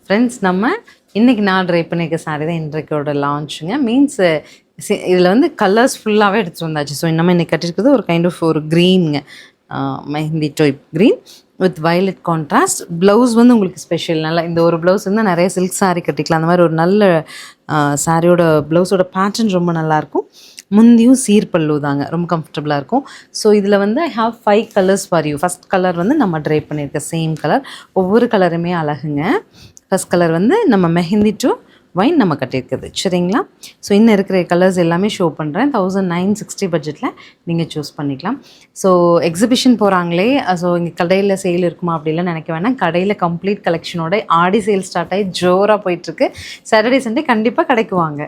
Friends நம்ம இன்றைக்கி நான் ட்ரை பண்ணியிருக்க சாரீ தான் இன்றைக்கோட லான்ச்சுங்க. மீன்ஸ் இதில் வந்து கலர்ஸ் ஃபுல்லாகவே எடுத்துகிட்டு வந்தாச்சு. ஸோ நம்ம இன்றைக்கி கட்டியிருக்கிறது ஒரு கைண்ட் ஆஃப் ஒரு க்ரீனுங்க, mehndi type green with violet contrast. Blouse வந்து உங்களுக்கு ஸ்பெஷல். நல்லா இந்த ஒரு ப்ளவுஸ் வந்து நிறைய சில்க் சாரீ கட்டிக்கலாம். அந்த மாதிரி ஒரு நல்ல சாரியோட ப்ளவுஸோட பேட்டர்ன் ரொம்ப நல்லாயிருக்கும். முந்தியும் சீர்பல்லு தாங்க, ரொம்ப கம்ஃபர்டபுளாக இருக்கும். ஸோ இதில் வந்து I have 5 colours for you. First colour வந்து நம்ம ட்ரை பண்ணியிருக்க சேம் கலர். ஒவ்வொரு கலருமே அழகுங்க. ஃபஸ்ட் கலர் வந்து நம்ம மெஹந்தி டு வைன் நம்ம கட்டியிருக்குது, சரிங்களா? ஸோ இன்னும் இருக்கிற கலர்ஸ் எல்லாமே ஷோ பண்ணுறேன். 1960 பட்ஜெட்டில் நீங்கள் சூஸ் பண்ணிக்கலாம். ஸோ எக்ஸிபிஷன் போகிறாங்களே, ஸோ இங்கே கடையில் சேல் இருக்குமா அப்படிலாம் நினைக்க வேணாம். கடையில் கம்ப்ளீட் கலெக்ஷனோட ஆடி சேல் ஸ்டார்ட் ஆகி ஜோராக போயிட்டுருக்கு. சாட்டர்டே சண்டே கண்டிப்பாக கடைக்கு வாங்க.